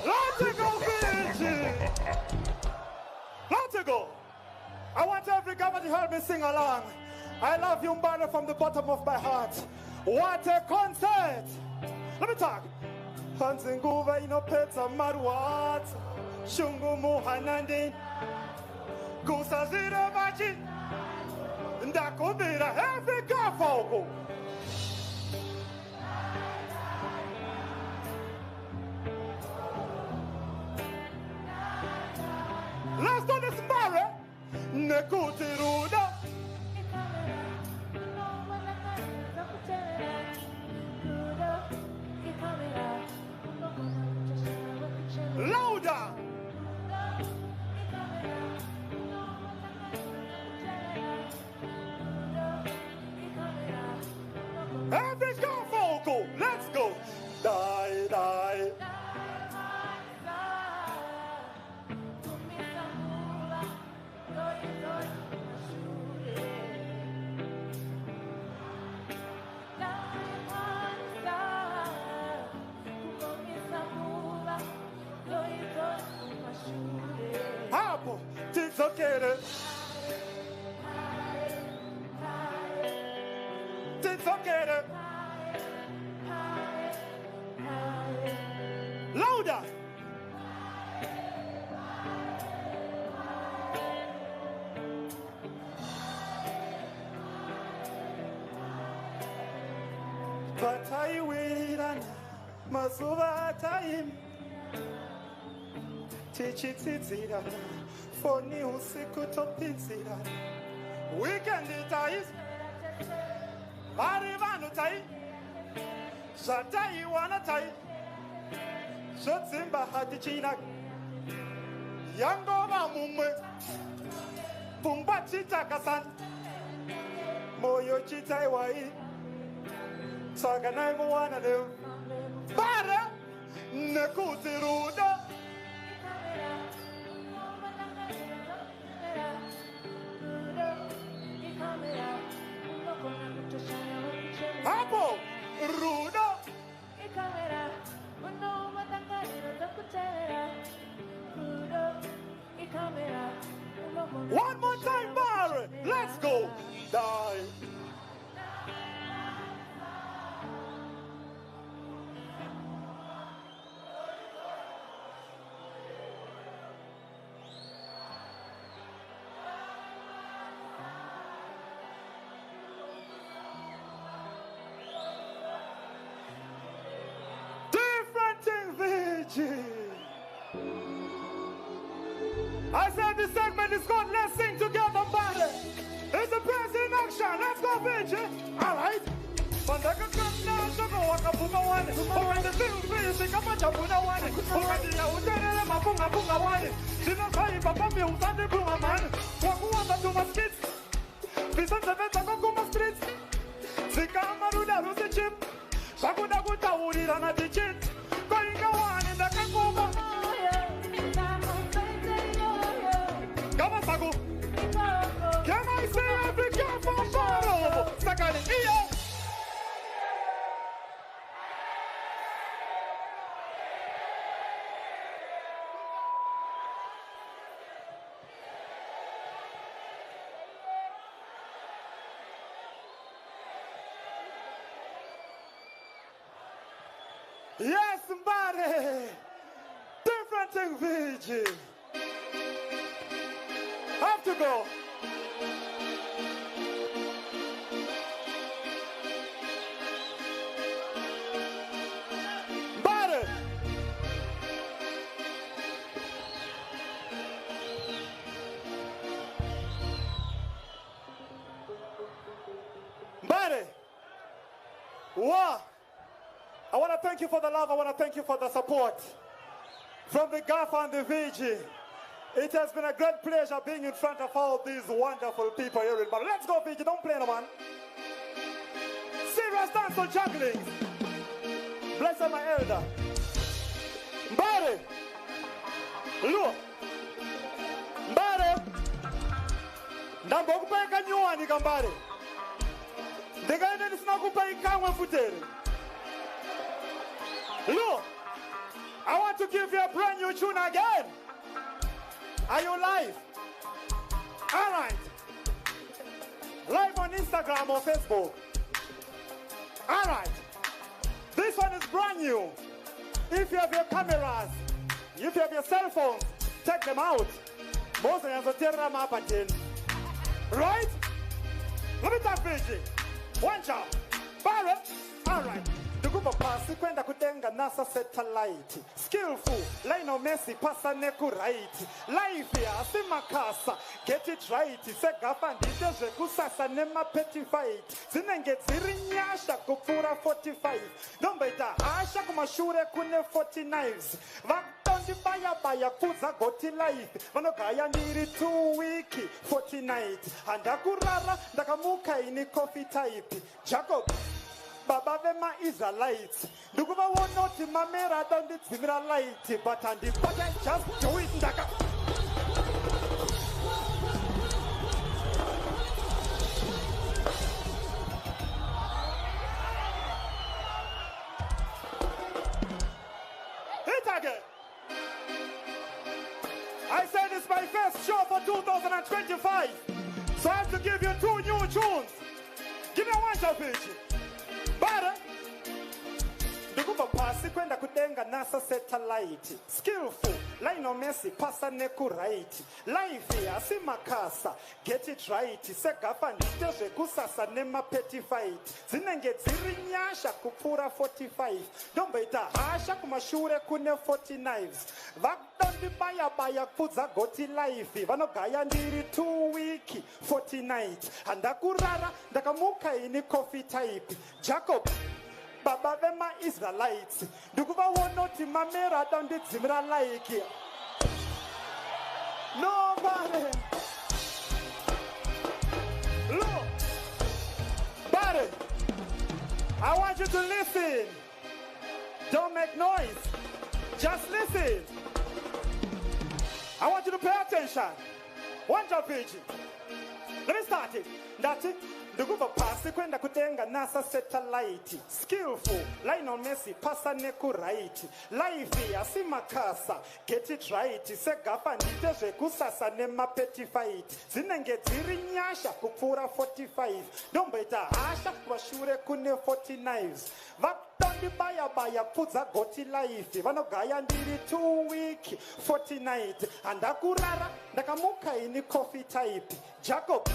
Let's go, bitch! Let's go! I want every government to help me sing along. I love you, Mbare, from the bottom of my heart. What a concert! Let me talk. Hansing over in a pizza marwat. Shungu muhanandi. Gusazira bachi. Ndakubira every gafoko. Let's do this, Mbare. Kuti ruda. Louder. Every go vocal. Let's go. Die, die. Hapo, tizokere. Tizokere. Louder. Batai wirana, masuva time. Tichitsitsirana, foni usiku topitsirana. Weekend itais, marivanu tai, shatai wana tai, shotsimba hatichina, yango va mume, pumba chitakasan, moyo chitai wai, saka naimu wana leo, Mbare, nekuti ruda. Hapo, ruda. One more time, Mbare. Let's go. Die. I said this segment is called Let's Sing Together, Mbare. It's the press in action. Let's go, Vinci. All right. Pandaka kamna shoko wakapunga wane. Ukande viu kama pajabhuna wane. Ukande ya uterele mapunga punga wane. Sina sai papa mi usande bunga mane. Wakuwa tuma skits. Visa teveta kokuma streets. Zika maruda rusi chip. Sakuda kutaurira na tichiti. Koinga wani ndakangoma. Kama saku. Can I say Africa for Mbare? Sakani iyo. Yes, Mbare. Different thing, VG. Have to go. Mbare. Mbare. Wow. I want to thank you for the love. I want to thank you for the support from the Gafa and the VG. It has been a great pleasure being in front of all these wonderful people here in Mbare. Let's go, VG. Don't play no man. Serious dance for juggling. Bless my elder. Mbare. Look. Mbare. Ndambokupeka nyuwani kambare. Ndikaende ndisina kupa ikamwe futere. Look, I want to give you a brand new tune again. Are you live? All right. Live on Instagram or Facebook. All right. This one is brand new. If you have your cameras, if you have your cell phones, take them out. Most of them tear them up again. Right? Let me talk Fiji. One job. Mbare. All right. Pasi kwenda kutenga NASA satellite. Skillful, line of Messi, pasa neku right. Life ya simakasa, get it right. Segafa nditeze kusasa nema petty fight. Zinenge zirinyasha kupura 45. Dombeita asha kumashure kune 40 knives. Vaktondi baya kuza goti life. Vanogaya ndiri 2 wiki 40 night. Andakurara ndakamuka ini coffee type. Jacob Baba vema Israelites. Ndukuba wonoti mamera dondi zimira light, but andi pata just do it ndaka. Hit again. I said it's my first show for 2025, so I have to give you 2 new tunes. Give me one shot, bitch. Mbare. Ndikuba pasi kwenda kutenga NASA satellite. Skillful, line of Messi, pasa neku right. Life ya simakasa, get it right. Segafa nditeze kusasa nema petty fight. Zinenge zirinyasha kupura 45. Dombeita asha kumashure kune 40 knives. Vaktondi baya kuza goti life. Vanogaya ndiri 2 wiki 40 night. Andakurara ndakamuka ini coffee type. Jacob Baba vema Israelites. Ndukuba wonoti mamera dondi zimira like. Nobody. Look. Mbare. I want you to listen. Don't make noise. Just listen. I want you to pay attention. One job page. Let me start it. That's it. Ndukuba pasi kwenda kutenga NASA satellite. Skillful, line on Messi, pasa neku right. Life ya simakasa, get it right. Segafa nditeze kusasa nema petty fight. Zinenge zirinyasha kupura 45. Dombeita asha kwashure kune 40 knives. Vaktondi baya kuza goti life. Vanogaya ndiri 2 wiki 40 night. Andakurara ndakamuka ini coffee type. Jacob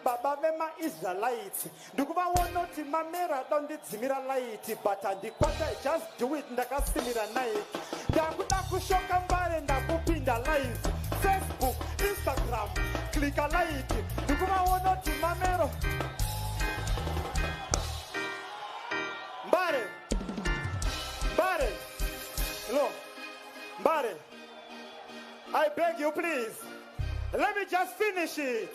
Baba vema Israelites. Ndukuba wonoti mamera dondi zimira light, but andikwata just do it ndakasimira night. Ndakuda kushoka Mbare ndakupinda live. Facebook, Instagram, click a like. Ndukuba wonoti mamero. Mbare. Look. Mbare. I beg you please. Let me just finish it.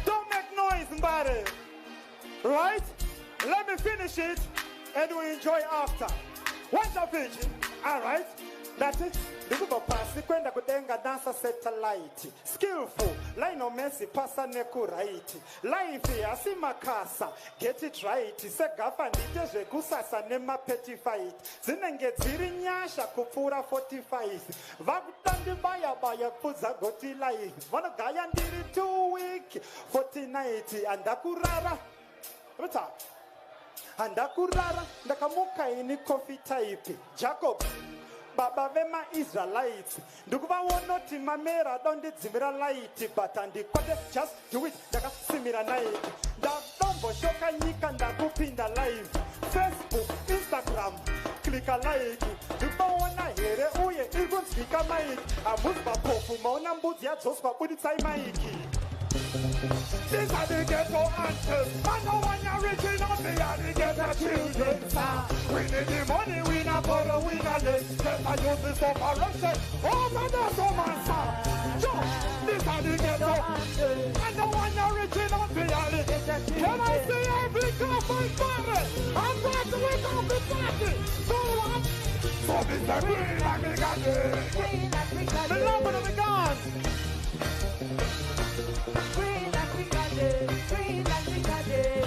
Don't make noise, Mbare. Right? Let me finish it. and we enjoy after. What's the pitch? All right. That's it. Ndikuva pasi kwenda kudenga dansa satellite. Skillful, line of Messi, pasa neku right. Life asimakasa, get it right. Segafa ndite zvekusasa nema petty fight. Zinenge dziri nyasha kupfura 45. Vakutandi baya kudza goti life. Vanogaya ndiri 2 week 49 andakurara. Ruta. Andakurara ndakamuka ini coffee type. Jacob Baba vema Israelites. Ndukuva wonoti mamera don't zimira light, but andikote just do it. Daka simira night. Ndadombo shoka nyika ndakupinda live. Facebook, Instagram, click a like. Ndukuva wona here uye irgun speaker mic. Amuzba pofu maona mbuzi ya jospa uditsai mic. These are the ghetto anthems. I know when you're original, they are the ghetto children. We need the money, we not borrow, we not let. I use this operation. Over the summer, sir. These are the ghetto anthems. I know when you're original, they are the ghetto children. When I see every car for Mbare, I'm glad to wake up the party. So what? So this is the green Africa. The love of the gods. Green Africa Day, Green Africa Day.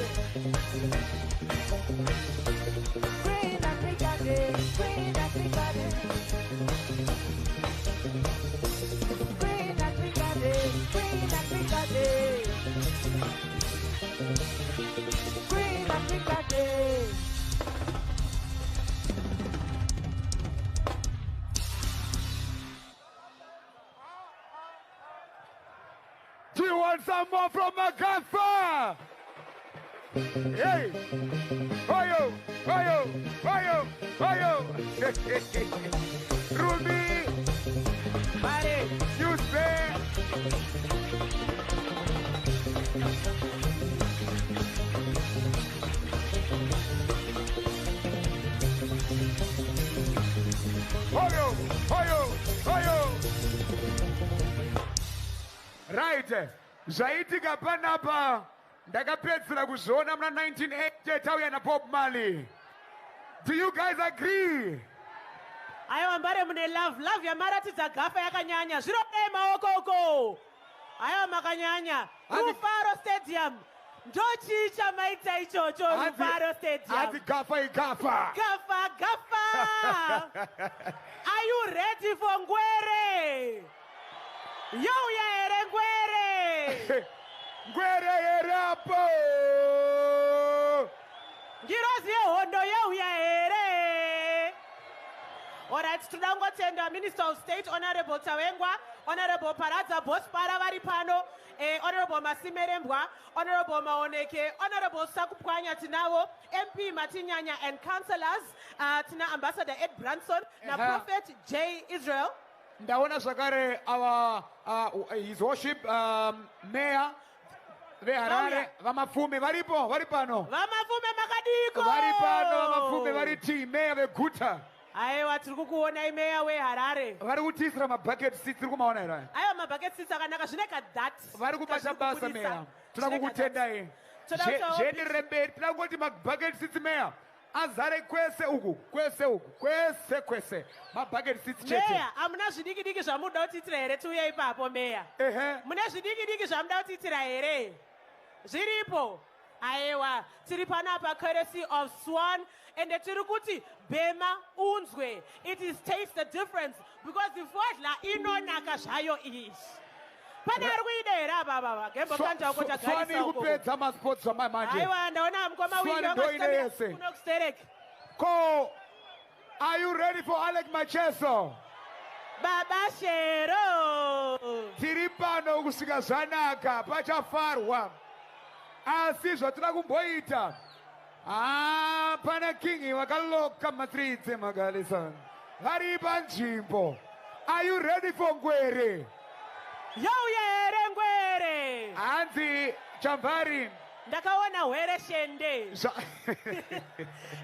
Green Africa Day, Green Africa Day. Green Africa Day, Green Africa Day. Green Africa Day. Do you want some more from magafa? Hey! Oyo! Oyo! Oyo! Oyo! Ruby! Mbare, You say! Oyo! Oyo! Oyo! Right. Zvaitika panapa ndakapedzera kuzviona muna 1980 tauya naBob Marley. Do you guys agree? Aiwa Mbare mune love yamaratidza gafa yakanyanya. Zvirodei maoko uko. Aiwa makanyanya. RUFARO Stadium. Ndochi chamaita ichocho RUFARO Stadium. Ati gafa igafa. Gafa. Are you ready for Ngwere? Yauya here Ngwere. Ngwere yerapo. Ngirozi yehondo yauya here. Alright, tunangotenda Minister of State Honorable Tawengwa, Honorable Paradza Bospara varipano, Honorable Masimerembwa, Honorable Maoneke, Honorable Sakupwanya Tinawo, MP Matinyanya and councillors, Tina Ambassador Ed Branson, na Prophet J. Israel. Ndaona zvakare our his worship mayor veHarare vamafumbi varipo varipano. Vamafumbi makadiko. Varipano vamafumbi variti mayor veguta. Aiwa tiri kukuona imeya weHarare. Vari kutisira mabucket seats tiri kumaona here. Aiwa mabucket seats akanaka zvine kadhat. Vari kubata basa meya. Toda kukutendai. Zvenderere mberi toda kungoti mabucket seats meya. Azare kwese uku, kwese. Mabucket seats chete. Meya, amuna zvidiki-diki zvamuda kutitira here tiuye ipapo meya. Mune zvidiki-diki zvamuda kutitira here. Zviripo. Aiwa, tiri panapa courtesy of Swan. And tiri kuti bema unzwe. It is taste the difference. Because the fodla inonaka zvayo ishi. Pana arikuida here baba. Gembo kanja ukota garisa uko. Swani kupedza masports amanje. Aiwa, ndaona mkoma wingi wamasikami kunokustereka. Ko, are you ready for Alec Macheso? Baba Shero. Tiri pano kusvika zvanaka pachafarwa. Asi zvatinoda kumboita. Pana kingi vakaloka matridze magalisa. Vari panzvimbo. Are you ready for Ngwere? Yauya here Ngwere. Hanzi Chamvari. Ndakaona hwere shende.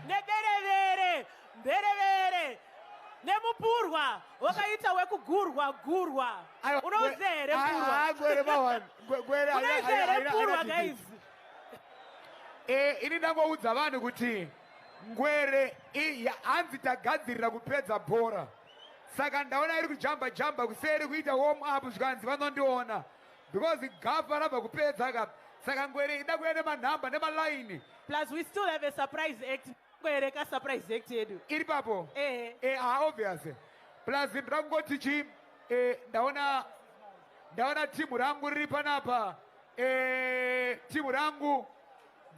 Neberevere. Nemupurwa. Wakaita wekugurwa. Unoze here purwa. Ngwere mawan. Unoze here purwa guys. Ini ndangoudza vanhu kuti ngwere hanzi tagadzirira kupedza bhora saka ndaona iri kujamba jamba kuseri kuita warm up zvikanzi vanondiona because gafa rabva kupedza kapa saka ngwere ida kuya nemanhamba nemalaini. Plus we still have a surprise act. Ngwere ka surprise act yedu. Iri papo? Obviously. Plus ndangoti chi ndaona timu rangu riri panapa. Timu rangu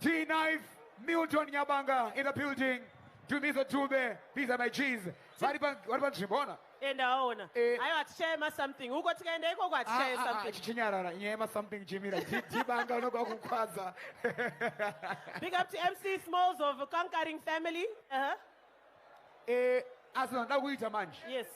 D-Knife, Milton Nyabanga in the building. Dumizo Tube, these are my G's. Vari panzvimbo Endaona. Ayo atichema something. Uko tikaenda iko kwa atichema something. Chinyarara, nyema something Jimira. Dibanga unogwa kukwaza. Big up to MC Smalls of Conquering Family. Asana ndakuita manje. Yes.